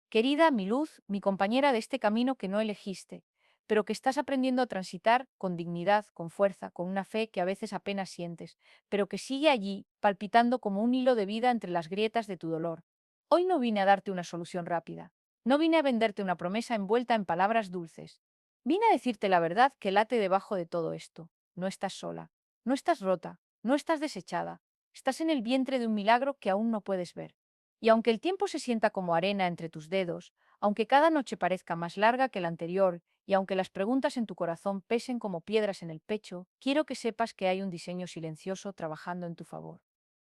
Querida, mi luz, mi compañera de este camino que no elegiste, pero que estás aprendiendo a transitar con dignidad, con fuerza, con una fe que a veces apenas sientes, pero que sigue allí, palpitando como un hilo de vida entre las grietas de tu dolor. Hoy no vine a darte una solución rápida. No vine a venderte una promesa envuelta en palabras dulces. Vine a decirte la verdad que late debajo de todo esto. No estás sola. No estás rota. No estás desechada. Estás en el vientre de un milagro que aún no puedes ver. Y aunque el tiempo se sienta como arena entre tus dedos, aunque cada noche parezca más larga que la anterior, y aunque las preguntas en tu corazón pesen como piedras en el pecho, quiero que sepas que hay un diseño silencioso trabajando en tu favor.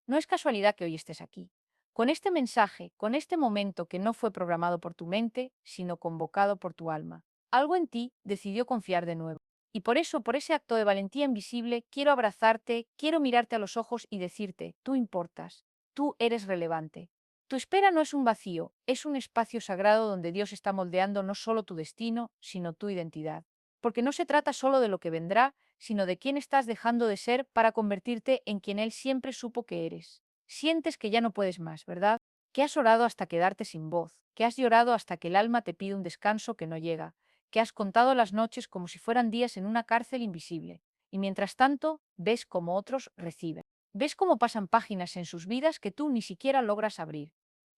No es casualidad que hoy estés aquí. Con este mensaje, con este momento que no fue programado por tu mente, sino convocado por tu alma. Algo en ti decidió confiar de nuevo. Y por eso, por ese acto de valentía invisible, quiero abrazarte, quiero mirarte a los ojos y decirte, tú importas, tú eres relevante. Tu espera no es un vacío, es un espacio sagrado donde Dios está moldeando no solo tu destino, sino tu identidad. Porque no se trata solo de lo que vendrá, sino de quién estás dejando de ser para convertirte en quien Él siempre supo que eres. Sientes que ya no puedes más, ¿verdad? Que has orado hasta quedarte sin voz, que has llorado hasta que el alma te pide un descanso que no llega, que has contado las noches como si fueran días en una cárcel invisible, y mientras tanto ves cómo otros reciben. Ves cómo pasan páginas en sus vidas que tú ni siquiera logras abrir.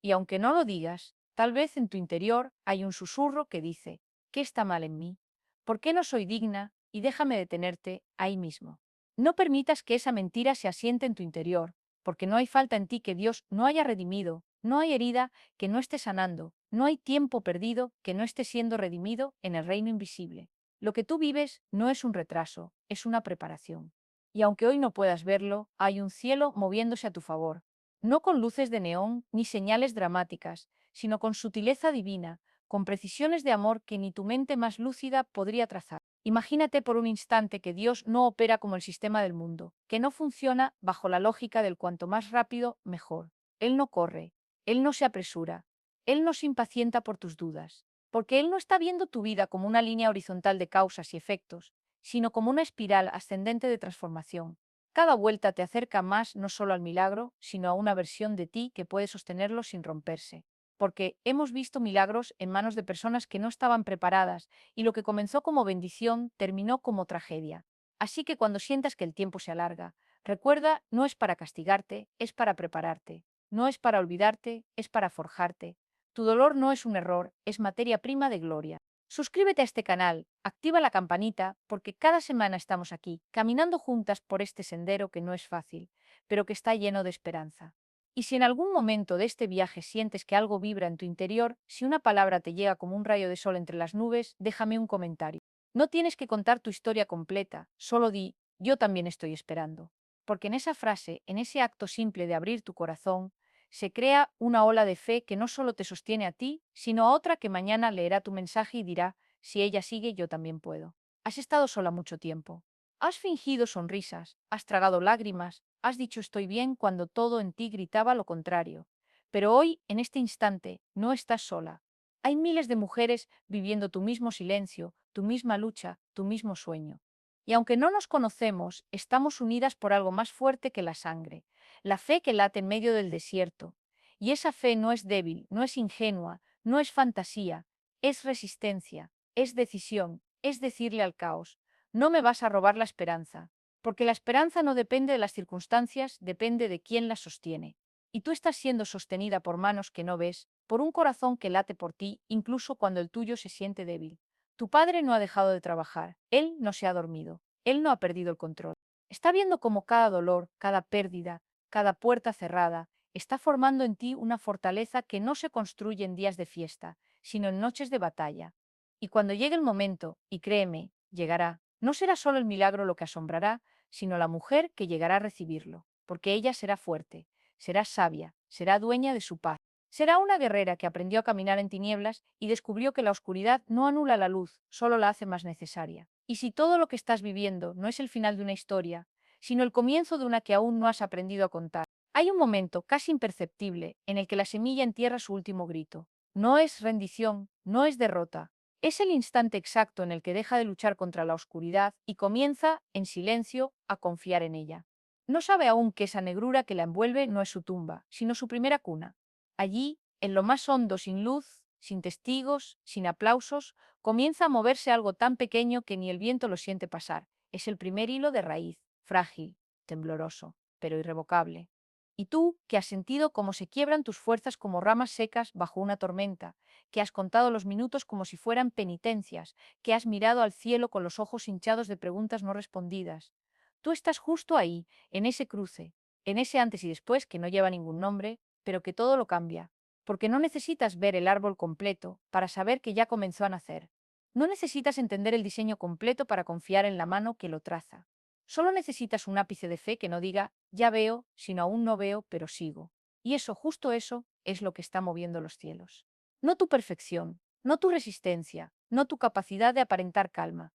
Y aunque no lo digas, tal vez en tu interior hay un susurro que dice, ¿qué está mal en mí? ¿Por qué no soy digna? Y déjame detenerte ahí mismo. No permitas que esa mentira se asiente en tu interior, porque no hay falta en ti que Dios no haya redimido, no hay herida que no esté sanando, no hay tiempo perdido que no esté siendo redimido en el reino invisible. Lo que tú vives no es un retraso, es una preparación. Y aunque hoy no puedas verlo, hay un cielo moviéndose a tu favor, no con luces de neón ni señales dramáticas, sino con sutileza divina, con precisiones de amor que ni tu mente más lúcida podría trazar. Imagínate por un instante que Dios no opera como el sistema del mundo, que no funciona bajo la lógica del cuanto más rápido, mejor. Él no corre, Él no se apresura, Él no se impacienta por tus dudas, porque Él no está viendo tu vida como una línea horizontal de causas y efectos, sino como una espiral ascendente de transformación. Cada vuelta te acerca más no solo al milagro, sino a una versión de ti que puede sostenerlo sin romperse. Porque hemos visto milagros en manos de personas que no estaban preparadas y lo que comenzó como bendición terminó como tragedia. Así que cuando sientas que el tiempo se alarga, recuerda, no es para castigarte, es para prepararte. No es para olvidarte, es para forjarte. Tu dolor no es un error, es materia prima de gloria. Suscríbete a este canal, activa la campanita, porque cada semana estamos aquí, caminando juntas por este sendero que no es fácil, pero que está lleno de esperanza. Y si en algún momento de este viaje sientes que algo vibra en tu interior, si una palabra te llega como un rayo de sol entre las nubes, déjame un comentario. No tienes que contar tu historia completa, solo di, yo también estoy esperando. Porque en esa frase, en ese acto simple de abrir tu corazón, se crea una ola de fe que no solo te sostiene a ti, sino a otra que mañana leerá tu mensaje y dirá, si ella sigue, yo también puedo. Has estado sola mucho tiempo. Has fingido sonrisas, has tragado lágrimas, has dicho estoy bien cuando todo en ti gritaba lo contrario. Pero hoy, en este instante, no estás sola. Hay miles de mujeres viviendo tu mismo silencio, tu misma lucha, tu mismo sueño. Y aunque no nos conocemos, estamos unidas por algo más fuerte que la sangre, la fe que late en medio del desierto. Y esa fe no es débil, no es ingenua, no es fantasía, es resistencia, es decisión, es decirle al caos, no me vas a robar la esperanza, porque la esperanza no depende de las circunstancias, depende de quién la sostiene. Y tú estás siendo sostenida por manos que no ves, por un corazón que late por ti, incluso cuando el tuyo se siente débil. Tu padre no ha dejado de trabajar, él no se ha dormido, él no ha perdido el control. Está viendo cómo cada dolor, cada pérdida, cada puerta cerrada, está formando en ti una fortaleza que no se construye en días de fiesta, sino en noches de batalla. Y cuando llegue el momento, y créeme, llegará, no será solo el milagro lo que asombrará, sino la mujer que llegará a recibirlo, porque ella será fuerte, será sabia, será dueña de su paz. Será una guerrera que aprendió a caminar en tinieblas y descubrió que la oscuridad no anula la luz, solo la hace más necesaria. Y si todo lo que estás viviendo no es el final de una historia, sino el comienzo de una que aún no has aprendido a contar, hay un momento casi imperceptible en el que la semilla entierra su último grito. No es rendición, no es derrota. Es el instante exacto en el que deja de luchar contra la oscuridad y comienza, en silencio, a confiar en ella. No sabe aún que esa negrura que la envuelve no es su tumba, sino su primera cuna. Allí, en lo más hondo, sin luz, sin testigos, sin aplausos, comienza a moverse algo tan pequeño que ni el viento lo siente pasar. Es el primer hilo de raíz, frágil, tembloroso, pero irrevocable. Y tú, que has sentido cómo se quiebran tus fuerzas como ramas secas bajo una tormenta, que has contado los minutos como si fueran penitencias, que has mirado al cielo con los ojos hinchados de preguntas no respondidas. Tú estás justo ahí, en ese cruce, en ese antes y después que no lleva ningún nombre, pero que todo lo cambia, porque no necesitas ver el árbol completo para saber que ya comenzó a nacer. No necesitas entender el diseño completo para confiar en la mano que lo traza. Solo necesitas un ápice de fe que no diga, ya veo, sino aún no veo, pero sigo. Y eso, justo eso, es lo que está moviendo los cielos. No tu perfección, no tu resistencia, no tu capacidad de aparentar calma.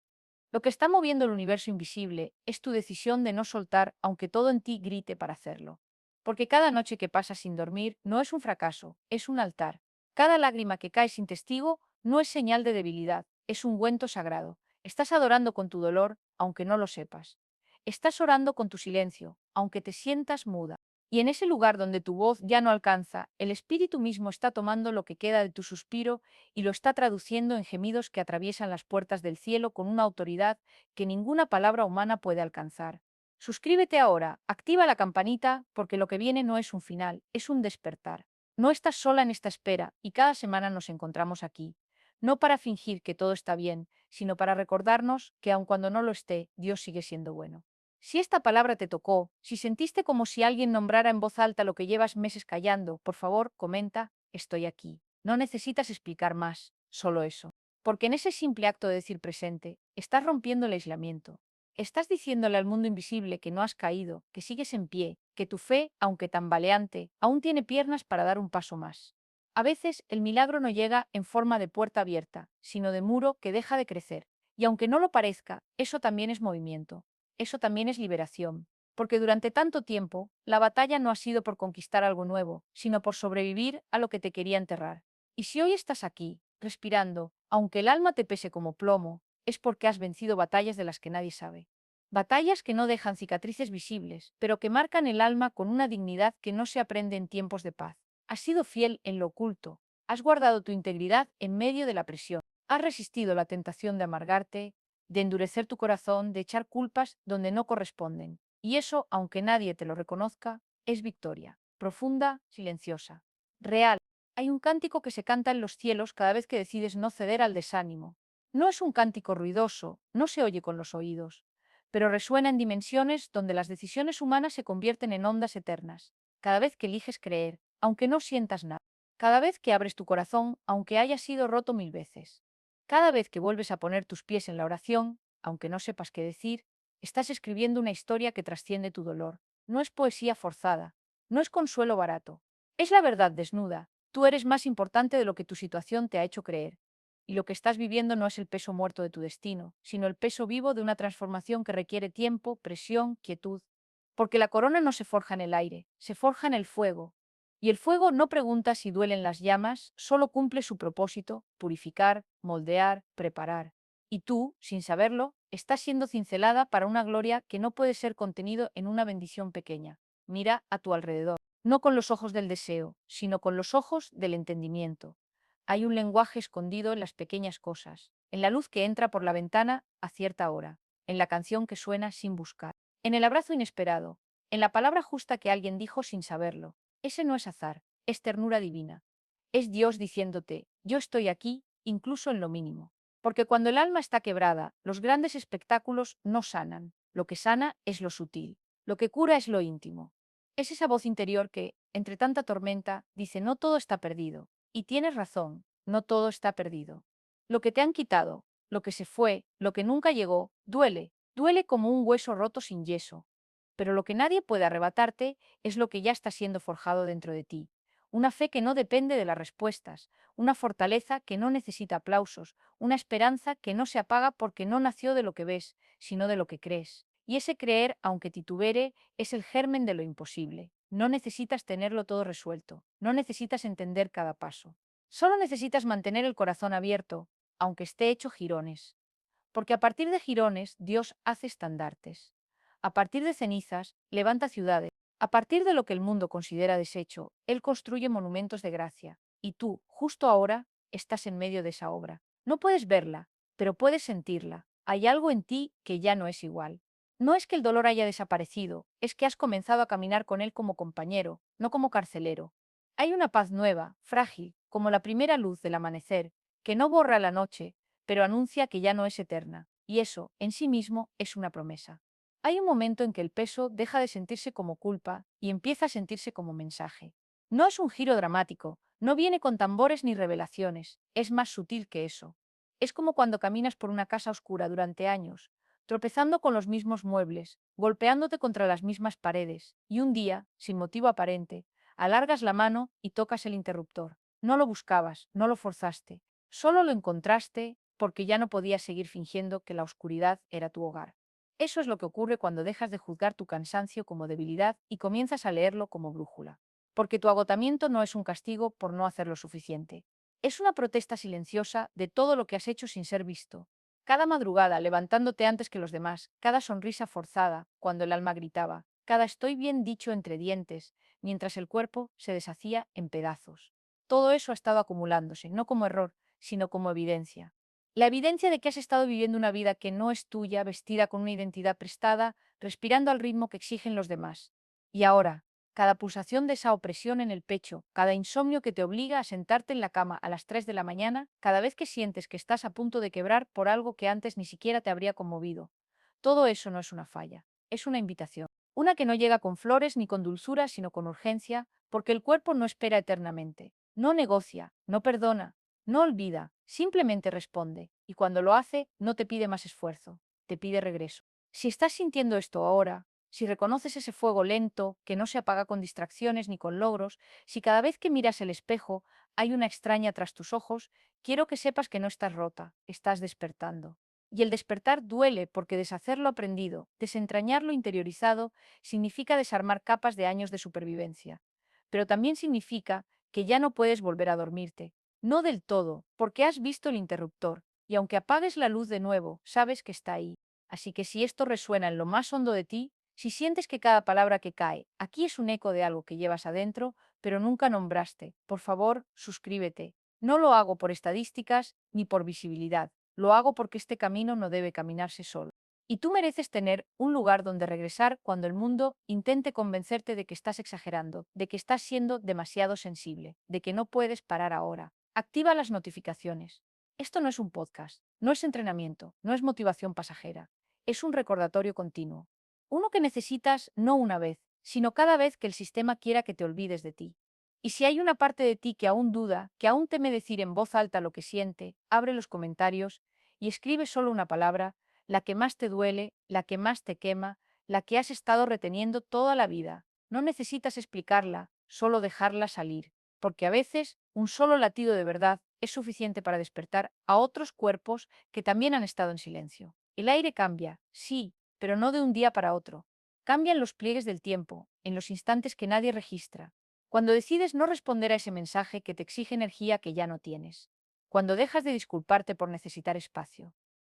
Lo que está moviendo el universo invisible es tu decisión de no soltar aunque todo en ti grite para hacerlo. Porque cada noche que pasas sin dormir no es un fracaso, es un altar. Cada lágrima que cae sin testigo no es señal de debilidad, es un ungüento sagrado. Estás adorando con tu dolor, aunque no lo sepas. Estás orando con tu silencio, aunque te sientas muda. Y en ese lugar donde tu voz ya no alcanza, el espíritu mismo está tomando lo que queda de tu suspiro y lo está traduciendo en gemidos que atraviesan las puertas del cielo con una autoridad que ninguna palabra humana puede alcanzar. Suscríbete ahora, activa la campanita, porque lo que viene no es un final, es un despertar. No estás sola en esta espera y cada semana nos encontramos aquí. No para fingir que todo está bien, sino para recordarnos que aun cuando no lo esté, Dios sigue siendo bueno. Si esta palabra te tocó, si sentiste como si alguien nombrara en voz alta lo que llevas meses callando, por favor, comenta, estoy aquí. No necesitas explicar más, solo eso. Porque en ese simple acto de decir presente, estás rompiendo el aislamiento. Estás diciéndole al mundo invisible que no has caído, que sigues en pie, que tu fe, aunque tambaleante, aún tiene piernas para dar un paso más. A veces el milagro no llega en forma de puerta abierta, sino de muro que deja de crecer. Y aunque no lo parezca, eso también es movimiento. Eso también es liberación. Porque durante tanto tiempo, la batalla no ha sido por conquistar algo nuevo, sino por sobrevivir a lo que te quería enterrar. Y si hoy estás aquí, respirando, aunque el alma te pese como plomo, es porque has vencido batallas de las que nadie sabe. Batallas que no dejan cicatrices visibles, pero que marcan el alma con una dignidad que no se aprende en tiempos de paz. Has sido fiel en lo oculto, has guardado tu integridad en medio de la presión, has resistido la tentación de amargarte, de endurecer tu corazón, de echar culpas donde no corresponden. Y eso, aunque nadie te lo reconozca, es victoria, profunda, silenciosa, real. Hay un cántico que se canta en los cielos cada vez que decides no ceder al desánimo. No es un cántico ruidoso, no se oye con los oídos, pero resuena en dimensiones donde las decisiones humanas se convierten en ondas eternas. Cada vez que eliges creer, aunque no sientas nada. Cada vez que abres tu corazón, aunque haya sido roto 1000 veces. Cada vez que vuelves a poner tus pies en la oración, aunque no sepas qué decir, estás escribiendo una historia que trasciende tu dolor. No es poesía forzada, no es consuelo barato. Es la verdad desnuda. Tú eres más importante de lo que tu situación te ha hecho creer. Y lo que estás viviendo no es el peso muerto de tu destino, sino el peso vivo de una transformación que requiere tiempo, presión, quietud. Porque la corona no se forja en el aire, se forja en el fuego. Y el fuego no pregunta si duelen las llamas, solo cumple su propósito, purificar, moldear, preparar. Y tú, sin saberlo, estás siendo cincelada para una gloria que no puede ser contenido en una bendición pequeña. Mira a tu alrededor, no con los ojos del deseo, sino con los ojos del entendimiento. Hay un lenguaje escondido en las pequeñas cosas, en la luz que entra por la ventana a cierta hora, en la canción que suena sin buscar, en el abrazo inesperado, en la palabra justa que alguien dijo sin saberlo. Ese no es azar, es ternura divina. Es Dios diciéndote, yo estoy aquí, incluso en lo mínimo. Porque cuando el alma está quebrada, los grandes espectáculos no sanan. Lo que sana es lo sutil. Lo que cura es lo íntimo. Es esa voz interior que, entre tanta tormenta, dice no todo está perdido. Y tienes razón, no todo está perdido. Lo que te han quitado, lo que se fue, lo que nunca llegó, duele, duele como un hueso roto sin yeso. Pero lo que nadie puede arrebatarte es lo que ya está siendo forjado dentro de ti. Una fe que no depende de las respuestas, una fortaleza que no necesita aplausos, una esperanza que no se apaga porque no nació de lo que ves, sino de lo que crees. Y ese creer, aunque titubere, es el germen de lo imposible. No necesitas tenerlo todo resuelto, no necesitas entender cada paso. Solo necesitas mantener el corazón abierto, aunque esté hecho jirones. Porque a partir de jirones, Dios hace estandartes. A partir de cenizas, levanta ciudades. A partir de lo que el mundo considera deshecho, Él construye monumentos de gracia. Y tú, justo ahora, estás en medio de esa obra. No puedes verla, pero puedes sentirla. Hay algo en ti que ya no es igual. No es que el dolor haya desaparecido, es que has comenzado a caminar con él como compañero, no como carcelero. Hay una paz nueva, frágil, como la primera luz del amanecer, que no borra la noche, pero anuncia que ya no es eterna, y eso, en sí mismo, es una promesa. Hay un momento en que el peso deja de sentirse como culpa y empieza a sentirse como mensaje. No es un giro dramático, no viene con tambores ni revelaciones, es más sutil que eso. Es como cuando caminas por una casa oscura durante años, tropezando con los mismos muebles, golpeándote contra las mismas paredes, y un día, sin motivo aparente, alargas la mano y tocas el interruptor. No lo buscabas, no lo forzaste, solo lo encontraste porque ya no podías seguir fingiendo que la oscuridad era tu hogar. Eso es lo que ocurre cuando dejas de juzgar tu cansancio como debilidad y comienzas a leerlo como brújula. Porque tu agotamiento no es un castigo por no hacer lo suficiente. Es una protesta silenciosa de todo lo que has hecho sin ser visto. Cada madrugada, levantándote antes que los demás, cada sonrisa forzada, cuando el alma gritaba, cada estoy bien dicho entre dientes, mientras el cuerpo se deshacía en pedazos. Todo eso ha estado acumulándose, no como error, sino como evidencia. La evidencia de que has estado viviendo una vida que no es tuya, vestida con una identidad prestada, respirando al ritmo que exigen los demás. Y ahora, cada pulsación de esa opresión en el pecho, cada insomnio que te obliga a sentarte en la cama a las 3 de la mañana, cada vez que sientes que estás a punto de quebrar por algo que antes ni siquiera te habría conmovido. Todo eso no es una falla, es una invitación. Una que no llega con flores ni con dulzura, sino con urgencia, porque el cuerpo no espera eternamente, no negocia, no perdona, no olvida, simplemente responde, y cuando lo hace, no te pide más esfuerzo, te pide regreso. Si estás sintiendo esto ahora, si reconoces ese fuego lento que no se apaga con distracciones ni con logros, si cada vez que miras el espejo hay una extraña tras tus ojos, quiero que sepas que no estás rota, estás despertando. Y el despertar duele porque deshacer lo aprendido, desentrañar lo interiorizado, significa desarmar capas de años de supervivencia. Pero también significa que ya no puedes volver a dormirte. No del todo, porque has visto el interruptor, y aunque apagues la luz de nuevo, sabes que está ahí. Así que si esto resuena en lo más hondo de ti, si sientes que cada palabra que cae aquí es un eco de algo que llevas adentro, pero nunca nombraste, por favor, suscríbete. No lo hago por estadísticas ni por visibilidad, lo hago porque este camino no debe caminarse solo. Y tú mereces tener un lugar donde regresar cuando el mundo intente convencerte de que estás exagerando, de que estás siendo demasiado sensible, de que no puedes parar ahora. Activa las notificaciones. Esto no es un podcast, no es entrenamiento, no es motivación pasajera, es un recordatorio continuo. Uno que necesitas no una vez, sino cada vez que el sistema quiera que te olvides de ti. Y si hay una parte de ti que aún duda, que aún teme decir en voz alta lo que siente, abre los comentarios y escribe solo una palabra, la que más te duele, la que más te quema, la que has estado reteniendo toda la vida. No necesitas explicarla, solo dejarla salir, porque a veces un solo latido de verdad es suficiente para despertar a otros cuerpos que también han estado en silencio. El aire cambia, sí, pero no de un día para otro. Cambia en los pliegues del tiempo, en los instantes que nadie registra. Cuando decides no responder a ese mensaje que te exige energía que ya no tienes. Cuando dejas de disculparte por necesitar espacio.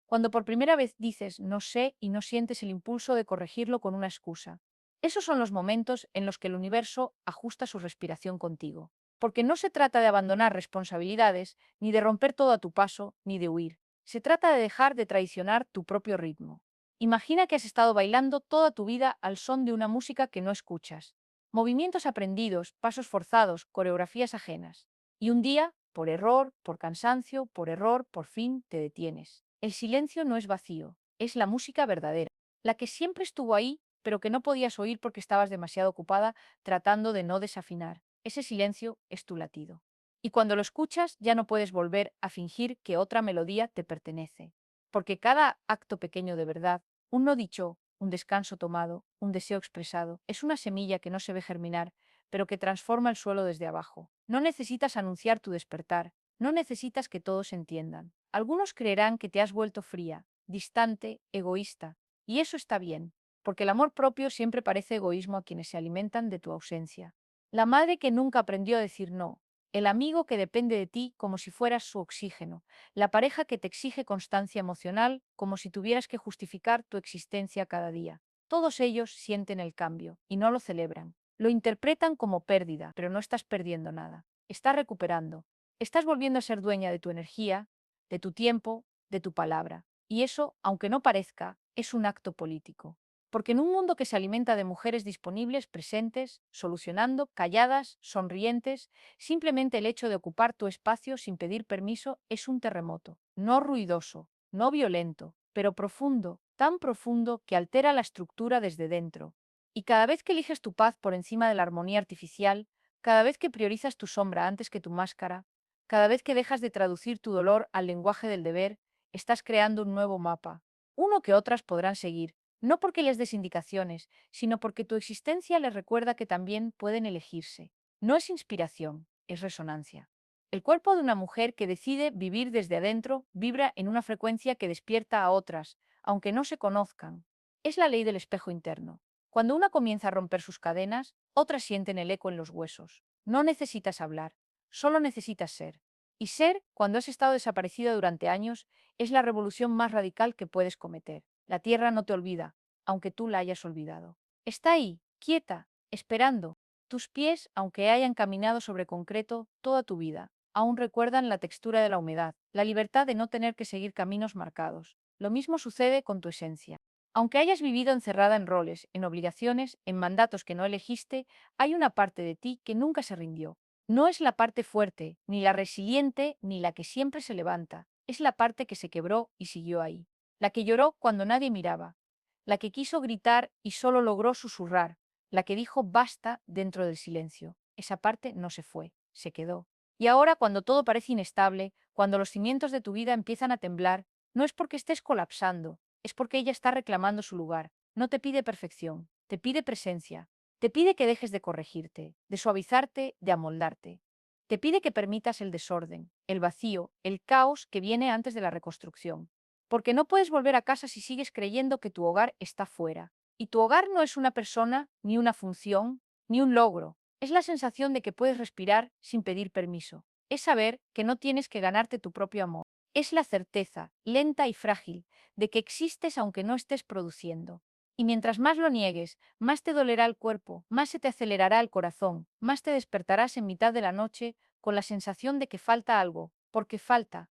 Cuando por primera vez dices no sé y no sientes el impulso de corregirlo con una excusa. Esos son los momentos en los que el universo ajusta su respiración contigo. Porque no se trata de abandonar responsabilidades, ni de romper todo a tu paso, ni de huir. Se trata de dejar de traicionar tu propio ritmo. Imagina que has estado bailando toda tu vida al son de una música que no escuchas. Movimientos aprendidos, pasos forzados, coreografías ajenas. Y un día, por error, por cansancio, por error, por fin, te detienes. El silencio no es vacío, es la música verdadera, la que siempre estuvo ahí, pero que no podías oír porque estabas demasiado ocupada tratando de no desafinar. Ese silencio es tu latido. Y cuando lo escuchas, ya no puedes volver a fingir que otra melodía te pertenece. Porque cada acto pequeño de verdad, un no dicho, un descanso tomado, un deseo expresado, es una semilla que no se ve germinar, pero que transforma el suelo desde abajo. No necesitas anunciar tu despertar, no necesitas que todos entiendan. Algunos creerán que te has vuelto fría, distante, egoísta, y eso está bien, porque el amor propio siempre parece egoísmo a quienes se alimentan de tu ausencia. La madre que nunca aprendió a decir no, el amigo que depende de ti como si fueras su oxígeno, la pareja que te exige constancia emocional como si tuvieras que justificar tu existencia cada día. Todos ellos sienten el cambio y no lo celebran. Lo interpretan como pérdida, pero no estás perdiendo nada. Estás recuperando. Estás volviendo a ser dueña de tu energía, de tu tiempo, de tu palabra. Y eso, aunque no parezca, es un acto político. Porque en un mundo que se alimenta de mujeres disponibles, presentes, solucionando, calladas, sonrientes, simplemente el hecho de ocupar tu espacio sin pedir permiso es un terremoto. No ruidoso, no violento, pero profundo, tan profundo que altera la estructura desde dentro. Y cada vez que eliges tu paz por encima de la armonía artificial, cada vez que priorizas tu sombra antes que tu máscara, cada vez que dejas de traducir tu dolor al lenguaje del deber, estás creando un nuevo mapa, uno que otras podrán seguir, no porque les des indicaciones, sino porque tu existencia les recuerda que también pueden elegirse. No es inspiración, es resonancia. El cuerpo de una mujer que decide vivir desde adentro vibra en una frecuencia que despierta a otras, aunque no se conozcan. Es la ley del espejo interno. Cuando una comienza a romper sus cadenas, otras sienten el eco en los huesos. No necesitas hablar, solo necesitas ser. Y ser, cuando has estado desaparecida durante años, es la revolución más radical que puedes cometer. La tierra no te olvida, aunque tú la hayas olvidado. Está ahí, quieta, esperando. Tus pies, aunque hayan caminado sobre concreto toda tu vida, aún recuerdan la textura de la humedad, la libertad de no tener que seguir caminos marcados. Lo mismo sucede con tu esencia. Aunque hayas vivido encerrada en roles, en obligaciones, en mandatos que no elegiste, hay una parte de ti que nunca se rindió. No es la parte fuerte, ni la resiliente, ni la que siempre se levanta. Es la parte que se quebró y siguió ahí. La que lloró cuando nadie miraba. La que quiso gritar y solo logró susurrar. La que dijo basta dentro del silencio. Esa parte no se fue, se quedó. Y ahora, cuando todo parece inestable, cuando los cimientos de tu vida empiezan a temblar, no es porque estés colapsando, es porque ella está reclamando su lugar. No te pide perfección, te pide presencia. Te pide que dejes de corregirte, de suavizarte, de amoldarte. Te pide que permitas el desorden, el vacío, el caos que viene antes de la reconstrucción. Porque no puedes volver a casa si sigues creyendo que tu hogar está fuera. Y tu hogar no es una persona, ni una función, ni un logro. Es la sensación de que puedes respirar sin pedir permiso. Es saber que no tienes que ganarte tu propio amor. Es la certeza, lenta y frágil, de que existes aunque no estés produciendo. Y mientras más lo niegues, más te dolerá el cuerpo, más se te acelerará el corazón, más te despertarás en mitad de la noche con la sensación de que falta algo, porque falta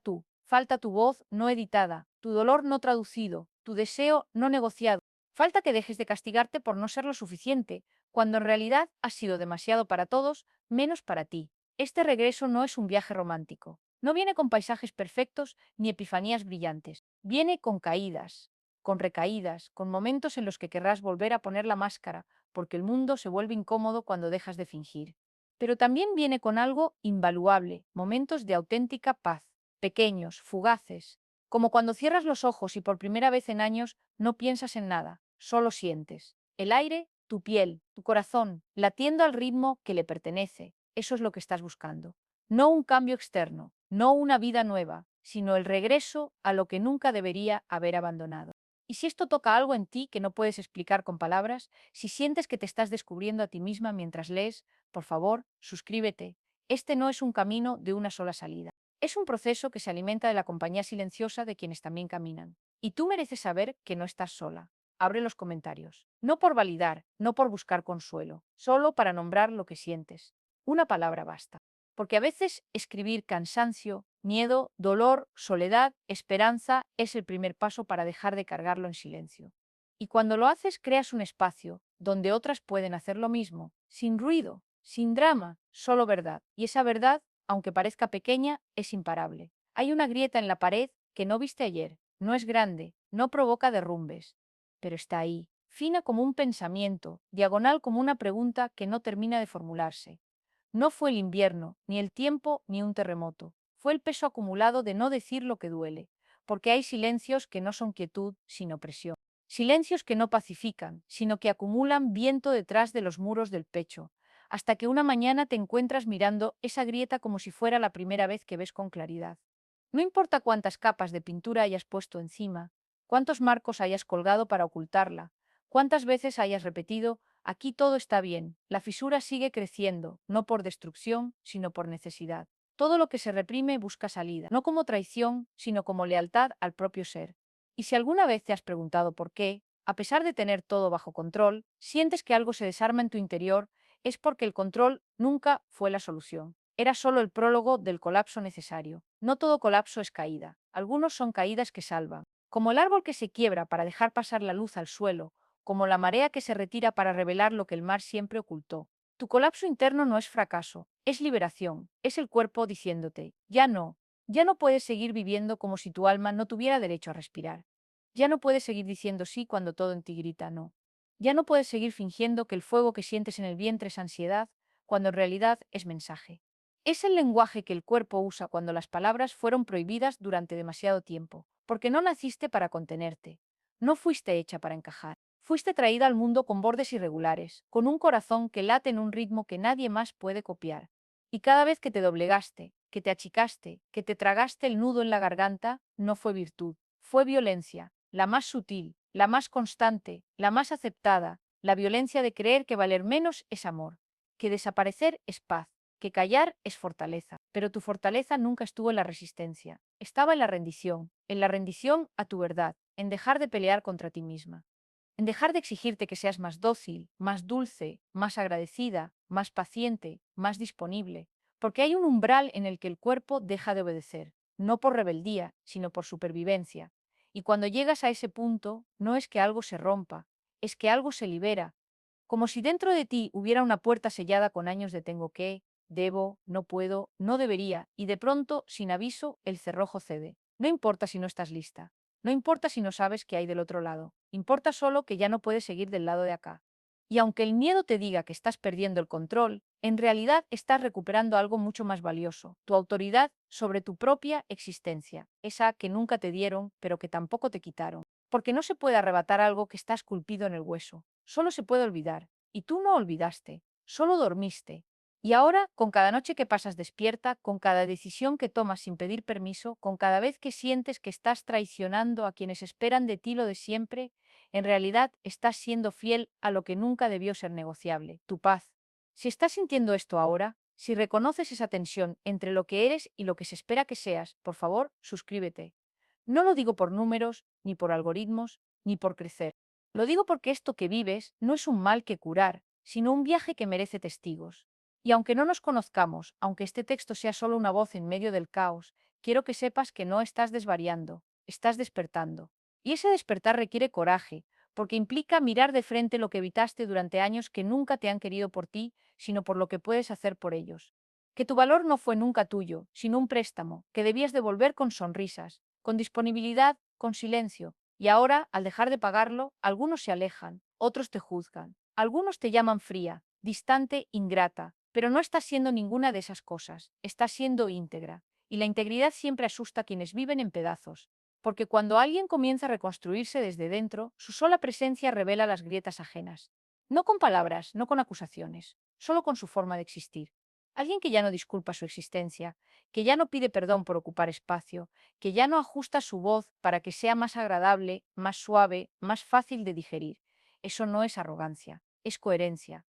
tú, falta tu voz no editada, tu dolor no traducido, tu deseo no negociado. Falta que dejes de castigarte por no ser lo suficiente, cuando en realidad has sido demasiado para todos, menos para ti. Este regreso no es un viaje romántico. No viene con paisajes perfectos ni epifanías brillantes. Viene con recaídas, con momentos en los que querrás volver a poner la máscara, porque el mundo se vuelve incómodo cuando dejas de fingir. Pero también viene con algo invaluable, momentos de auténtica paz, pequeños, fugaces, como cuando cierras los ojos y por primera vez en años no piensas en nada, solo sientes. El aire, tu piel, tu corazón, latiendo al ritmo que le pertenece. Eso es lo que estás buscando. No un cambio externo, no una vida nueva, sino el regreso a lo que nunca debería haber abandonado. Y si esto toca algo en ti que no puedes explicar con palabras, si sientes que te estás descubriendo a ti misma mientras lees, por favor, suscríbete. Este no es un camino de una sola salida. Es un proceso que se alimenta de la compañía silenciosa de quienes también caminan. Y tú mereces saber que no estás sola. Abre los comentarios. No por validar, no por buscar consuelo, solo para nombrar lo que sientes. Una palabra basta. Porque a veces escribir cansancio, miedo, dolor, soledad, esperanza es el primer paso para dejar de cargarlo en silencio. Y cuando lo haces, creas un espacio donde otras pueden hacer lo mismo, sin ruido, sin drama, solo verdad. Y esa verdad, aunque parezca pequeña, es imparable. Hay una grieta en la pared que no viste ayer. No es grande, no provoca derrumbes, pero está ahí, fina como un pensamiento, diagonal como una pregunta que no termina de formularse. No fue el invierno, ni el tiempo, ni un terremoto. Fue el peso acumulado de no decir lo que duele, porque hay silencios que no son quietud, sino presión. Silencios que no pacifican, sino que acumulan viento detrás de los muros del pecho, hasta que una mañana te encuentras mirando esa grieta como si fuera la primera vez que ves con claridad. No importa cuántas capas de pintura hayas puesto encima, cuántos marcos hayas colgado para ocultarla, cuántas veces hayas repetido: aquí todo está bien. La fisura sigue creciendo, no por destrucción, sino por necesidad. Todo lo que se reprime busca salida, no como traición, sino como lealtad al propio ser. Y si alguna vez te has preguntado por qué, a pesar de tener todo bajo control, sientes que algo se desarma en tu interior, es porque el control nunca fue la solución. era solo el prólogo del colapso necesario. No todo colapso es caída. Algunos son caídas que salvan. Como el árbol que se quiebra para dejar pasar la luz al suelo, como la marea que se retira para revelar lo que el mar siempre ocultó. Tu colapso interno no es fracaso, es liberación, es el cuerpo diciéndote, ya no puedes seguir viviendo como si tu alma no tuviera derecho a respirar. Ya no puedes seguir diciendo sí cuando todo en ti grita no. Ya no puedes seguir fingiendo que el fuego que sientes en el vientre es ansiedad, cuando en realidad es mensaje. Es el lenguaje que el cuerpo usa cuando las palabras fueron prohibidas durante demasiado tiempo, porque no naciste para contenerte, no fuiste hecha para encajar. Fuiste traída al mundo con bordes irregulares, con un corazón que late en un ritmo que nadie más puede copiar. Y cada vez que te doblegaste, que te achicaste, que te tragaste el nudo en la garganta, no fue virtud, fue violencia, la más sutil, la más constante, la más aceptada, la violencia de creer que valer menos es amor, que desaparecer es paz, que callar es fortaleza. Pero tu fortaleza nunca estuvo en la resistencia, estaba en la rendición a tu verdad, en dejar de pelear contra ti misma, en dejar de exigirte que seas más dócil, más dulce, más agradecida, más paciente, más disponible, porque hay un umbral en el que el cuerpo deja de obedecer, no por rebeldía, sino por supervivencia. Y cuando llegas a ese punto, no es que algo se rompa, es que algo se libera, como si dentro de ti hubiera una puerta sellada con años de tengo que, debo, no puedo, no debería, y de pronto, sin aviso, el cerrojo cede. No importa si no estás lista. No importa si no sabes qué hay del otro lado. Importa solo que ya no puedes seguir del lado de acá. Y aunque el miedo te diga que estás perdiendo el control, en realidad estás recuperando algo mucho más valioso, tu autoridad sobre tu propia existencia, esa que nunca te dieron, pero que tampoco te quitaron. Porque no se puede arrebatar algo que está esculpido en el hueso, solo se puede olvidar. Y tú no olvidaste, solo dormiste. Y ahora, con cada noche que pasas despierta, con cada decisión que tomas sin pedir permiso, con cada vez que sientes que estás traicionando a quienes esperan de ti lo de siempre, en realidad estás siendo fiel a lo que nunca debió ser negociable, tu paz. Si estás sintiendo esto ahora, si reconoces esa tensión entre lo que eres y lo que se espera que seas, por favor, suscríbete. No lo digo por números, ni por algoritmos, ni por crecer. Lo digo porque esto que vives no es un mal que curar, sino un viaje que merece testigos. Y aunque no nos conozcamos, aunque este texto sea solo una voz en medio del caos, quiero que sepas que no estás desvariando, estás despertando. Y ese despertar requiere coraje, porque implica mirar de frente lo que evitaste durante años que nunca te han querido por ti, sino por lo que puedes hacer por ellos. Que tu valor no fue nunca tuyo, sino un préstamo, que debías devolver con sonrisas, con disponibilidad, con silencio. Y ahora, al dejar de pagarlo, algunos se alejan, otros te juzgan, algunos te llaman fría, distante, ingrata, pero no estás siendo ninguna de esas cosas, estás siendo íntegra. Y la integridad siempre asusta a quienes viven en pedazos, porque cuando alguien comienza a reconstruirse desde dentro, su sola presencia revela las grietas ajenas. No con palabras, no con acusaciones, solo con su forma de existir. Alguien que ya no disculpa su existencia, que ya no pide perdón por ocupar espacio, que ya no ajusta su voz para que sea más agradable, más suave, más fácil de digerir. Eso no es arrogancia, es coherencia.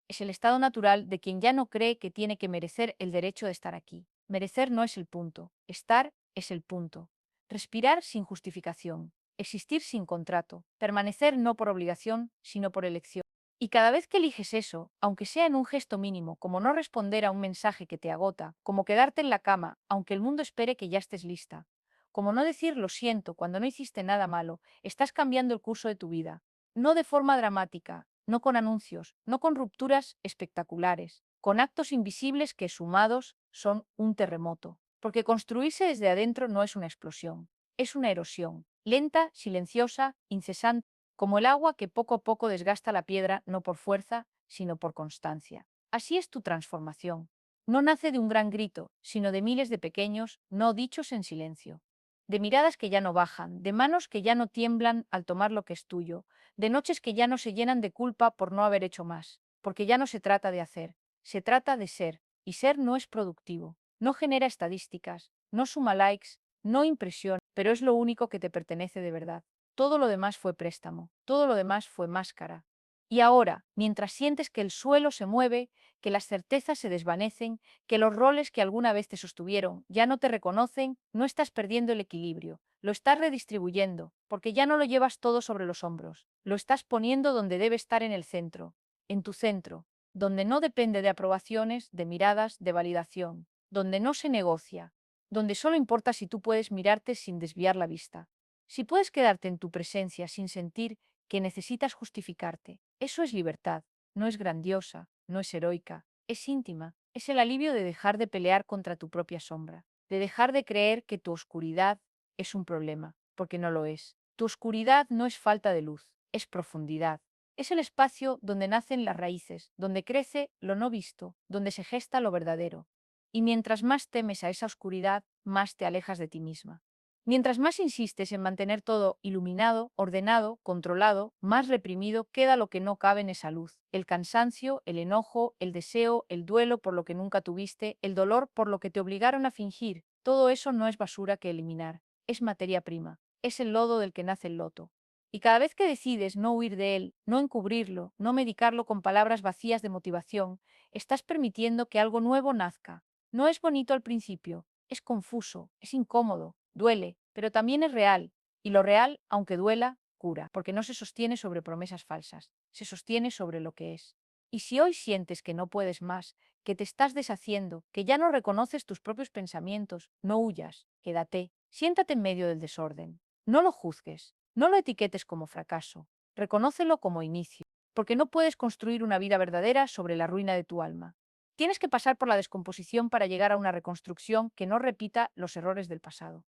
Es el estado natural de quien ya no cree que tiene que merecer el derecho de estar aquí. Merecer no es el punto, estar es el punto. Respirar sin justificación, existir sin contrato, permanecer no por obligación, sino por elección. Y cada vez que eliges eso, aunque sea en un gesto mínimo, como no responder a un mensaje que te agota, como quedarte en la cama, aunque el mundo espere que ya estés lista, como no decir lo siento cuando no hiciste nada malo, estás cambiando el curso de tu vida. No de forma dramática, no con anuncios, no con rupturas espectaculares, con actos invisibles que sumados son un terremoto. Porque construirse desde adentro no es una explosión, es una erosión, lenta, silenciosa, incesante, como el agua que poco a poco desgasta la piedra no por fuerza, sino por constancia. Así es tu transformación. No nace de un gran grito, sino de miles de pequeños, no dichos en silencio. De miradas que ya no bajan, de manos que ya no tiemblan al tomar lo que es tuyo, de noches que ya no se llenan de culpa por no haber hecho más, porque ya no se trata de hacer, se trata de ser, y ser no es productivo, no genera estadísticas, no suma likes, no impresiona, pero es lo único que te pertenece de verdad. Todo lo demás fue préstamo, todo lo demás fue máscara. Y ahora, mientras sientes que el suelo se mueve, que las certezas se desvanecen, que los roles que alguna vez te sostuvieron ya no te reconocen, no estás perdiendo el equilibrio, lo estás redistribuyendo, porque ya no lo llevas todo sobre los hombros, lo estás poniendo donde debe estar en el centro, en tu centro. donde no depende de aprobaciones, de miradas, de validación, donde no se negocia, donde solo importa si tú puedes mirarte sin desviar la vista. Si puedes quedarte en tu presencia sin sentir que necesitas justificarte, eso es libertad, no es grandiosa, no es heroica, es íntima, es el alivio de dejar de pelear contra tu propia sombra, de dejar de creer que tu oscuridad es un problema, porque no lo es. Tu oscuridad no es falta de luz, es profundidad. Es el espacio donde nacen las raíces, donde crece lo no visto, donde se gesta lo verdadero. Y mientras más temes a esa oscuridad, más te alejas de ti misma. Mientras más insistes en mantener todo iluminado, ordenado, controlado, más reprimido queda lo que no cabe en esa luz. El cansancio, el enojo, el deseo, el duelo por lo que nunca tuviste, el dolor por lo que te obligaron a fingir. Todo eso no es basura que eliminar, es materia prima, es el lodo del que nace el loto. Y cada vez que decides no huir de él, no encubrirlo, no medicarlo con palabras vacías de motivación, estás permitiendo que algo nuevo nazca. No es bonito al principio, es confuso, es incómodo, duele, pero también es real. Y lo real, aunque duela, cura, porque no se sostiene sobre promesas falsas, se sostiene sobre lo que es. Y si hoy sientes que no puedes más, que te estás deshaciendo, que ya no reconoces tus propios pensamientos, no huyas, quédate, siéntate en medio del desorden. No lo juzgues, no lo etiquetes como fracaso, reconócelo como inicio, porque no puedes construir una vida verdadera sobre la ruina de tu alma. Tienes que pasar por la descomposición para llegar a una reconstrucción que no repita los errores del pasado.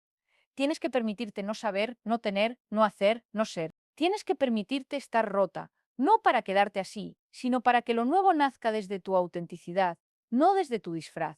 Tienes que permitirte no saber, no tener, no hacer, no ser. Tienes que permitirte estar rota, no para quedarte así, sino para que lo nuevo nazca desde tu autenticidad, no desde tu disfraz.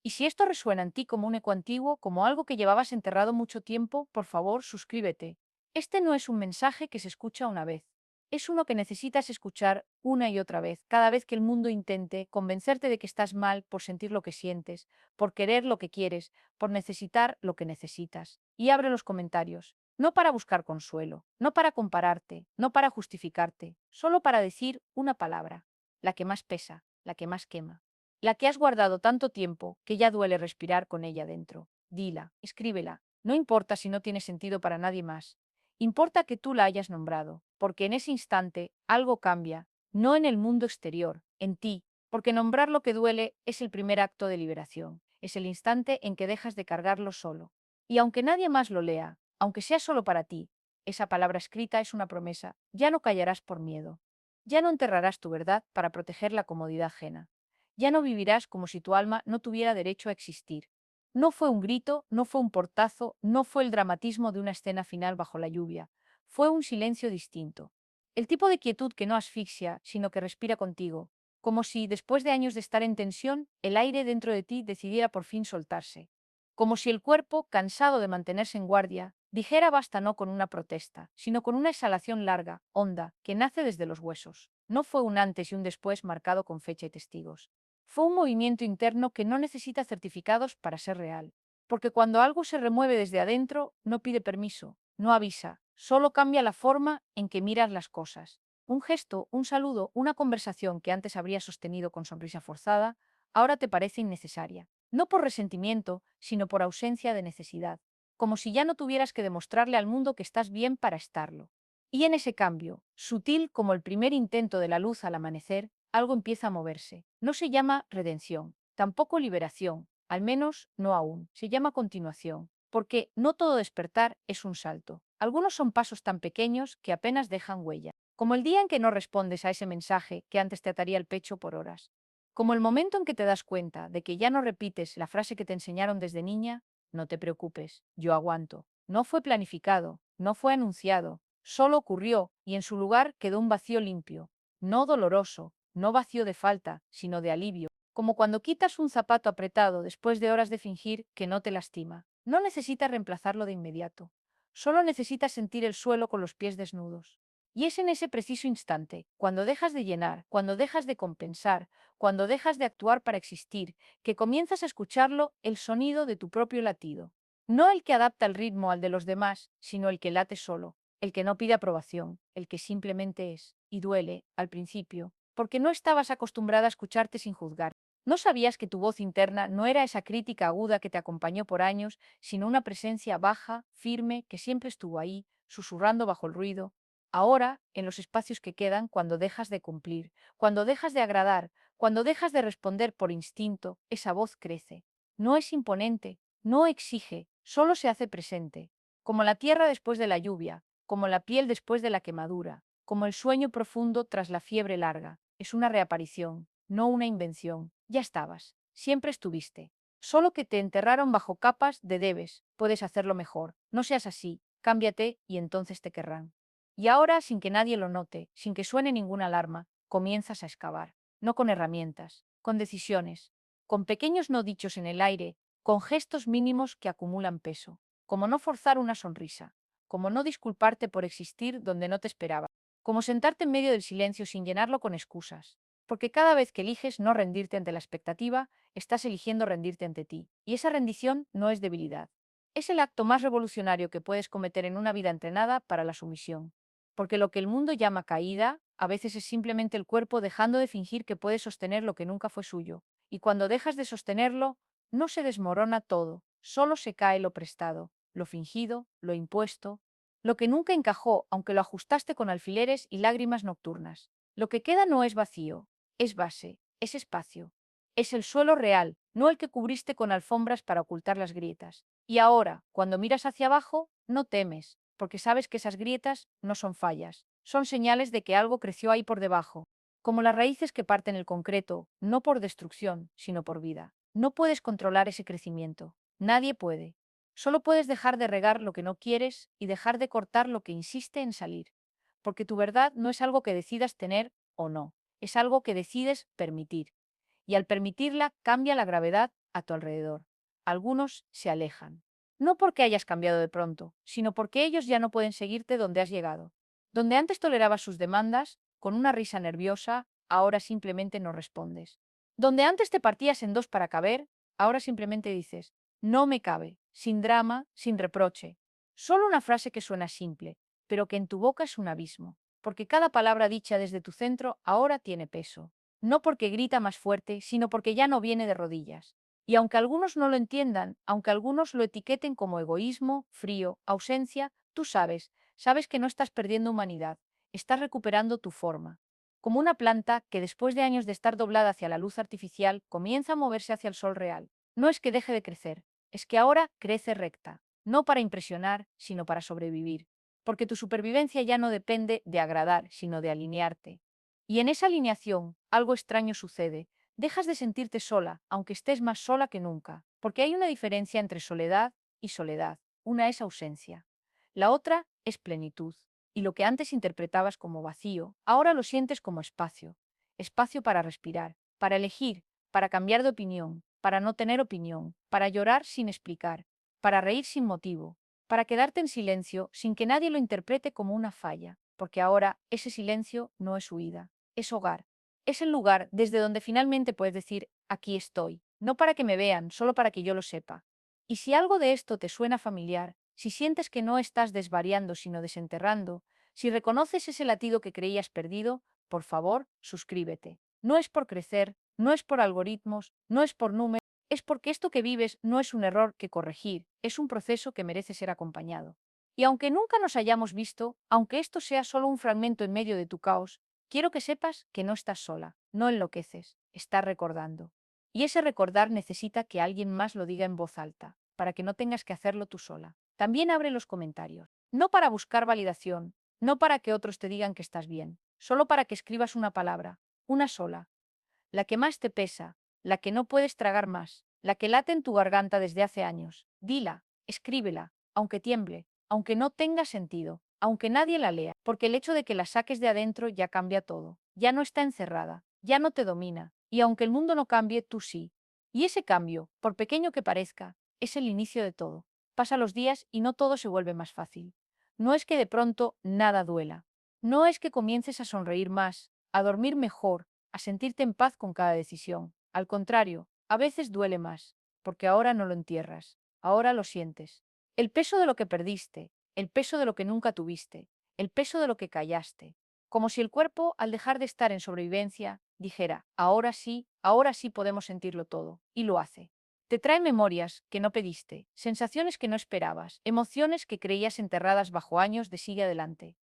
Y si esto resuena en ti como un eco antiguo, como algo que llevabas enterrado mucho tiempo, por favor, suscríbete. Este no es un mensaje que se escucha una vez. Es uno que necesitas escuchar una y otra vez, cada vez que el mundo intente convencerte de que estás mal por sentir lo que sientes, por querer lo que quieres, por necesitar lo que necesitas. Y abre los comentarios, no para buscar consuelo, no para compararte, no para justificarte, solo para decir una palabra, la que más pesa, la que más quema, la que has guardado tanto tiempo que ya duele respirar con ella dentro. Dila, escríbela, no importa si no tiene sentido para nadie más. Importa que tú la hayas nombrado, porque en ese instante algo cambia, no en el mundo exterior, en ti, porque nombrar lo que duele es el primer acto de liberación, es el instante en que dejas de cargarlo solo. Y aunque nadie más lo lea, aunque sea solo para ti, esa palabra escrita es una promesa, ya no callarás por miedo, ya no enterrarás tu verdad para proteger la comodidad ajena, ya no vivirás como si tu alma no tuviera derecho a existir. No fue un grito, no fue un portazo, no fue el dramatismo de una escena final bajo la lluvia, fue un silencio distinto. El tipo de quietud que no asfixia, sino que respira contigo, como si, después de años de estar en tensión, el aire dentro de ti decidiera por fin soltarse. Como si el cuerpo, cansado de mantenerse en guardia, dijera basta no con una protesta, sino con una exhalación larga, honda, que nace desde los huesos. No fue un antes y un después marcado con fecha y testigos. Fue un movimiento interno que no necesita certificados para ser real. Porque cuando algo se remueve desde adentro, no pide permiso, no avisa, solo cambia la forma en que miras las cosas. Un gesto, un saludo, una conversación que antes habrías sostenido con sonrisa forzada, ahora te parece innecesaria. No por resentimiento, sino por ausencia de necesidad. Como si ya no tuvieras que demostrarle al mundo que estás bien para estarlo. Y en ese cambio, sutil como el primer intento de la luz al amanecer, algo empieza a moverse. No se llama redención, tampoco liberación, al menos no aún. Se llama continuación, porque no todo despertar es un salto. Algunos son pasos tan pequeños que apenas dejan huella, como el día en que no respondes a ese mensaje que antes te ataría el pecho por horas. Como el momento en que te das cuenta de que ya no repites la frase que te enseñaron desde niña, no te preocupes, yo aguanto. No fue planificado, no fue anunciado, solo ocurrió y en su lugar quedó un vacío limpio, no doloroso, no vacío de falta, sino de alivio, como cuando quitas un zapato apretado después de horas de fingir que no te lastima. No necesitas reemplazarlo de inmediato, solo necesitas sentir el suelo con los pies desnudos. Y es en ese preciso instante, cuando dejas de llenar, cuando dejas de compensar, cuando dejas de actuar para existir, que comienzas a escucharlo, el sonido de tu propio latido. No el que adapta el ritmo al de los demás, sino el que late solo, el que no pide aprobación, el que simplemente es, y duele, al principio, porque no estabas acostumbrada a escucharte sin juzgar. No sabías que tu voz interna no era esa crítica aguda que te acompañó por años, sino una presencia baja, firme, que siempre estuvo ahí, susurrando bajo el ruido. Ahora, en los espacios que quedan, cuando dejas de cumplir, cuando dejas de agradar, Cuando dejas de responder por instinto, esa voz crece. No es imponente, no exige, solo se hace presente, como la tierra después de la lluvia, como la piel después de la quemadura, como el sueño profundo tras la fiebre larga. Es una reaparición, no una invención. Ya estabas, siempre estuviste. Solo que te enterraron bajo capas de debes. Puedes hacerlo mejor. No seas así, cámbiate y entonces te querrán. Y ahora, sin que nadie lo note, sin que suene ninguna alarma, comienzas a excavar. No con herramientas, con decisiones, con pequeños no dichos en el aire, con gestos mínimos que acumulan peso, como no forzar una sonrisa, como no disculparte por existir donde no te esperaba, como sentarte en medio del silencio sin llenarlo con excusas, porque cada vez que eliges no rendirte ante la expectativa, estás eligiendo rendirte ante ti, y esa rendición no es debilidad. Es el acto más revolucionario que puedes cometer en una vida entrenada para la sumisión, porque lo que el mundo llama caída, a veces es simplemente el cuerpo dejando de fingir que puede sostener lo que nunca fue suyo, y cuando dejas de sostenerlo, no se desmorona todo, solo se cae lo prestado, lo fingido, lo impuesto, lo que nunca encajó, aunque lo ajustaste con alfileres y lágrimas nocturnas. Lo que queda no es vacío, es base, es espacio. Es el suelo real, no el que cubriste con alfombras para ocultar las grietas. Y ahora, cuando miras hacia abajo, no temes, porque sabes que esas grietas no son fallas, son señales de que algo creció ahí por debajo, como las raíces que parten el concreto, no por destrucción, sino por vida. No puedes controlar ese crecimiento, nadie puede. Solo puedes dejar de regar lo que no quieres y dejar de cortar lo que insiste en salir, porque tu verdad no es algo que decidas tener o no, es algo que decides permitir. Y al permitirla cambia la gravedad a tu alrededor. Algunos se alejan. No porque hayas cambiado de pronto, sino porque ellos ya no pueden seguirte donde has llegado. Donde antes tolerabas sus demandas, con una risa nerviosa, ahora simplemente no respondes. Donde antes te partías en dos para caber, ahora simplemente dices, no me cabe, sin drama, sin reproche. Solo una frase que suena simple, pero que en tu boca es un abismo, porque cada palabra dicha desde tu centro ahora tiene peso. No porque grita más fuerte, sino porque ya no viene de rodillas. Y aunque algunos no lo entiendan, aunque algunos lo etiqueten como egoísmo, frío, ausencia, tú sabes que no estás perdiendo humanidad, estás recuperando tu forma. Como una planta que después de años de estar doblada hacia la luz artificial comienza a moverse hacia el sol real. No es que deje de crecer, es que ahora crece recta, no para impresionar, sino para sobrevivir. Porque tu supervivencia ya no depende de agradar, sino de alinearte. Y en esa alineación, algo extraño sucede. Dejas de sentirte sola, aunque estés más sola que nunca, porque hay una diferencia entre soledad y soledad. Una es ausencia. La otra es plenitud. Y lo que antes interpretabas como vacío, ahora lo sientes como espacio. Espacio para respirar, para elegir, para cambiar de opinión, para no tener opinión, para llorar sin explicar, para reír sin motivo, para quedarte en silencio sin que nadie lo interprete como una falla, porque ahora ese silencio no es huida, es hogar. Es el lugar desde donde finalmente puedes decir, aquí estoy, no para que me vean, solo para que yo lo sepa. Y si algo de esto te suena familiar, si sientes que no estás desvariando sino desenterrando, si reconoces ese latido que creías perdido, por favor, suscríbete. No es por crecer, no es por algoritmos, no es por números, es porque esto que vives no es un error que corregir, es un proceso que merece ser acompañado. Y aunque nunca nos hayamos visto, aunque esto sea solo un fragmento en medio de tu caos, quiero que sepas que no estás sola, no enloqueces, estás recordando. Y ese recordar necesita que alguien más lo diga en voz alta, para que no tengas que hacerlo tú sola. También abre los comentarios, no para buscar validación, no para que otros te digan que estás bien, solo para que escribas una palabra, una sola, la que más te pesa, la que no puedes tragar más, la que late en tu garganta desde hace años. Dila, escríbela, aunque tiemble, aunque no tenga sentido, aunque nadie la lea, porque el hecho de que la saques de adentro ya cambia todo, ya no está encerrada, ya no te domina, y aunque el mundo no cambie, tú sí. Y ese cambio, por pequeño que parezca, es el inicio de todo. Pasa los días y no todo se vuelve más fácil. No es que de pronto nada duela. No es que comiences a sonreír más, a dormir mejor, a sentirte en paz con cada decisión. Al contrario, a veces duele más, porque ahora no lo entierras, ahora lo sientes. El peso de lo que perdiste, el peso de lo que nunca tuviste, el peso de lo que callaste. Como si el cuerpo, al dejar de estar en sobrevivencia, dijera, ahora sí podemos sentirlo todo, y lo hace. Te trae memorias que no pediste, sensaciones que no esperabas, emociones que creías enterradas bajo años de sigue adelante.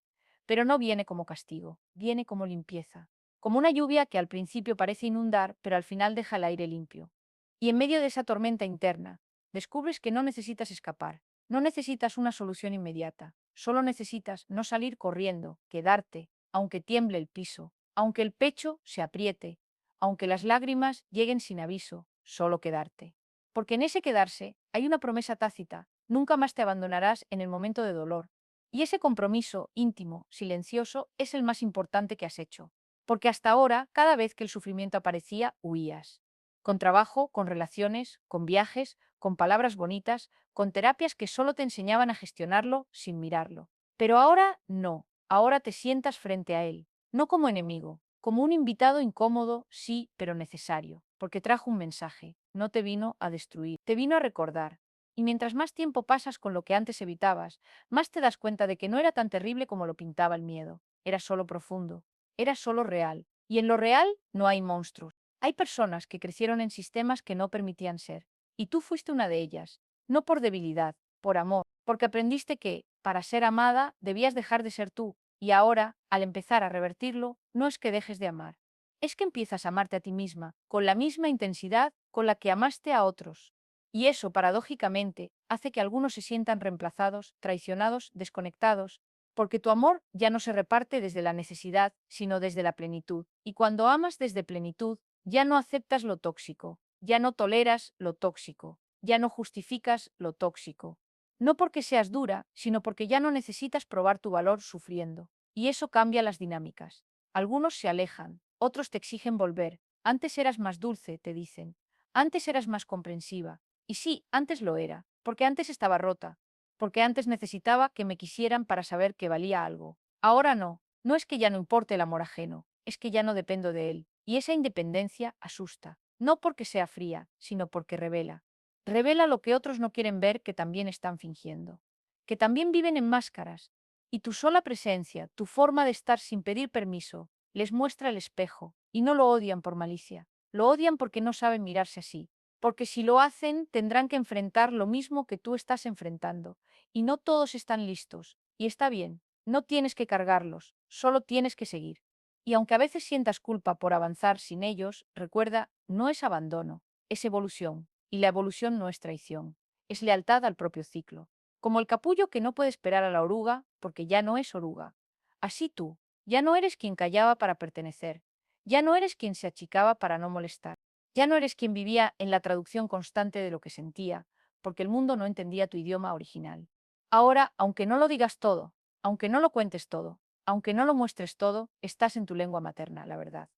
Pero no viene como castigo, viene como limpieza, como una lluvia que al principio parece inundar, pero al final deja el aire limpio. Y en medio de esa tormenta interna, descubres que no necesitas escapar, no necesitas una solución inmediata, solo necesitas no salir corriendo, quedarte, aunque tiemble el piso, aunque el pecho se apriete, aunque las lágrimas lleguen sin aviso, solo quedarte. Porque en ese quedarse hay una promesa tácita, nunca más te abandonarás en el momento de dolor. Y ese compromiso íntimo, silencioso, es el más importante que has hecho. Porque hasta ahora, cada vez que el sufrimiento aparecía, huías. Con trabajo, con relaciones, con viajes, con palabras bonitas, con terapias que solo te enseñaban a gestionarlo sin mirarlo. Pero ahora no, ahora te sientas frente a él, no como enemigo, como un invitado incómodo, sí, pero necesario, porque trajo un mensaje, no te vino a destruir, te vino a recordar. Y mientras más tiempo pasas con lo que antes evitabas, más te das cuenta de que no era tan terrible como lo pintaba el miedo, era solo profundo, era solo real, y en lo real no hay monstruos. Hay personas que crecieron en sistemas que no permitían ser, y tú fuiste una de ellas, no por debilidad, por amor, porque aprendiste que, para ser amada, debías dejar de ser tú, y ahora, al empezar a revertirlo, no es que dejes de amar, es que empiezas a amarte a ti misma, con la misma intensidad con la que amaste a otros. Y eso, paradójicamente, hace que algunos se sientan reemplazados, traicionados, desconectados, porque tu amor ya no se reparte desde la necesidad, sino desde la plenitud. Y cuando amas desde plenitud, ya no aceptas lo tóxico, ya no toleras lo tóxico, ya no justificas lo tóxico. No porque seas dura, sino porque ya no necesitas probar tu valor sufriendo. Y eso cambia las dinámicas. Algunos se alejan, otros te exigen volver. Antes eras más dulce, te dicen. Antes eras más comprensiva. Y sí, antes lo era, porque antes estaba rota, porque antes necesitaba que me quisieran para saber que valía algo. Ahora no, no es que ya no importe el amor ajeno, es que ya no dependo de él. Y esa independencia asusta, no porque sea fría, sino porque revela. Revela lo que otros no quieren ver que también están fingiendo, que también viven en máscaras. Y tu sola presencia, tu forma de estar sin pedir permiso, les muestra el espejo, y no lo odian por malicia, lo odian porque no saben mirarse así, porque si lo hacen tendrán que enfrentar lo mismo que tú estás enfrentando, y no todos están listos, y está bien, no tienes que cargarlos, solo tienes que seguir. Y aunque a veces sientas culpa por avanzar sin ellos, recuerda, no es abandono, es evolución, y la evolución no es traición, es lealtad al propio ciclo. Como el capullo que no puede esperar a la oruga porque ya no es oruga. Así tú, ya no eres quien callaba para pertenecer, ya no eres quien se achicaba para no molestar, ya no eres quien vivía en la traducción constante de lo que sentía, porque el mundo no entendía tu idioma original. Ahora, aunque no lo digas todo, aunque no lo cuentes todo, aunque no lo muestres todo, estás en tu lengua materna, la verdad.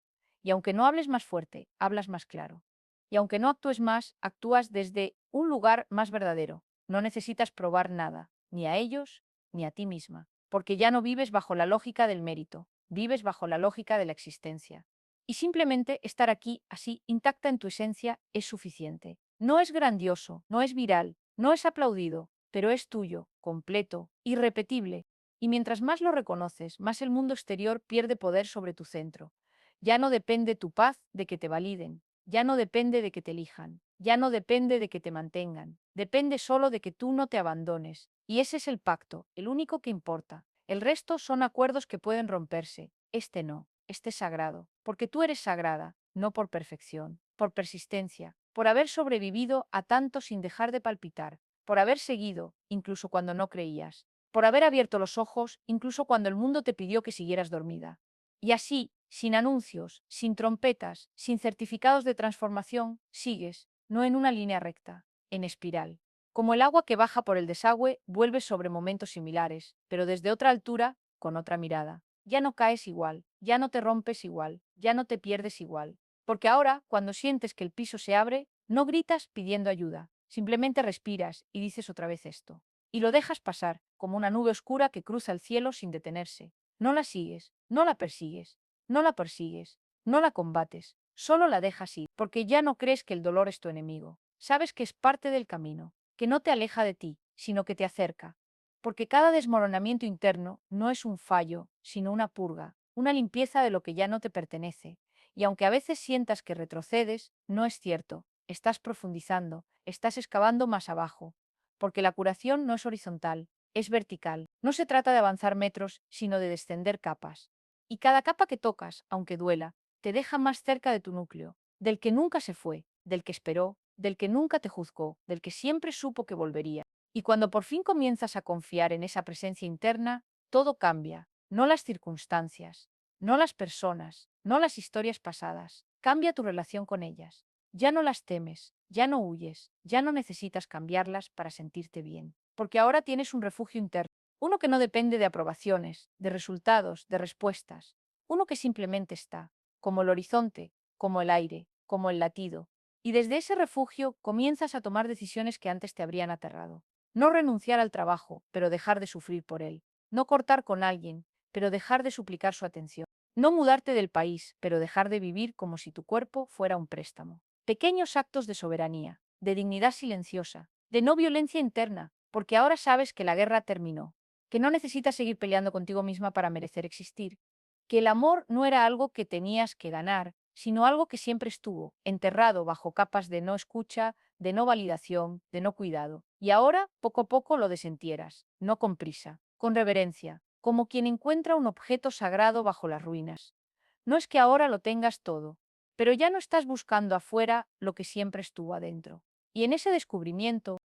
Y aunque no hables más fuerte, hablas más claro. Y aunque no actúes más, actúas desde un lugar más verdadero. No necesitas probar nada, ni a ellos, ni a ti misma, porque ya no vives bajo la lógica del mérito, vives bajo la lógica de la existencia. Y simplemente estar aquí, así, intacta en tu esencia, es suficiente. No es grandioso, no es viral, no es aplaudido, pero es tuyo, completo, irrepetible. Y mientras más lo reconoces, más el mundo exterior pierde poder sobre tu centro. Ya no depende tu paz de que te validen, ya no depende de que te elijan, ya no depende de que te mantengan, depende solo de que tú no te abandones. Y ese es el pacto, el único que importa. El resto son acuerdos que pueden romperse, este no, este es sagrado, porque tú eres sagrada, no por perfección, por persistencia, por haber sobrevivido a tanto sin dejar de palpitar, por haber seguido, incluso cuando no creías, por haber abierto los ojos, incluso cuando el mundo te pidió que siguieras dormida. Y así, sin anuncios, sin trompetas, sin certificados de transformación, sigues, no en una línea recta, en espiral. Como el agua que baja por el desagüe, vuelves sobre momentos similares, pero desde otra altura, con otra mirada. Ya no caes igual, ya no te rompes igual, ya no te pierdes igual. Porque ahora, cuando sientes que el piso se abre, no gritas pidiendo ayuda, simplemente respiras y dices otra vez esto. Y lo dejas pasar, como una nube oscura que cruza el cielo sin detenerse. No la sigues, no la persigues, no la persigues, no la combates, solo la dejas ir, porque ya no crees que el dolor es tu enemigo. Sabes que es parte del camino, que no te aleja de ti, sino que te acerca. Porque cada desmoronamiento interno no es un fallo, sino una purga, una limpieza de lo que ya no te pertenece. Y aunque a veces sientas que retrocedes, no es cierto, estás profundizando, estás excavando más abajo. Porque la curación no es horizontal, es vertical. No se trata de avanzar metros, sino de descender capas. Y cada capa que tocas, aunque duela, te deja más cerca de tu núcleo, del que nunca se fue, del que esperó, del que nunca te juzgó, del que siempre supo que volvería. Y cuando por fin comienzas a confiar en esa presencia interna, todo cambia, no las circunstancias, no las personas, no las historias pasadas, cambia tu relación con ellas. Ya no las temes, ya no huyes, ya no necesitas cambiarlas para sentirte bien, porque ahora tienes un refugio interno, uno que no depende de aprobaciones, de resultados, de respuestas, uno que simplemente está, como el horizonte, como el aire, como el latido, y desde ese refugio comienzas a tomar decisiones que antes te habrían aterrado. No renunciar al trabajo, pero dejar de sufrir por él. No cortar con alguien, pero dejar de suplicar su atención. No mudarte del país, pero dejar de vivir como si tu cuerpo fuera un préstamo. Pequeños actos de soberanía, de dignidad silenciosa, de no violencia interna, porque ahora sabes que la guerra terminó, que no necesitas seguir peleando contigo misma para merecer existir, que el amor no era algo que tenías que ganar, sino algo que siempre estuvo, enterrado bajo capas de no escucha, de no validación, de no cuidado. Y ahora, poco a poco, lo desentierras, no con prisa, con reverencia, como quien encuentra un objeto sagrado bajo las ruinas. No es que ahora lo tengas todo, pero ya no estás buscando afuera lo que siempre estuvo adentro. Y en ese descubrimiento,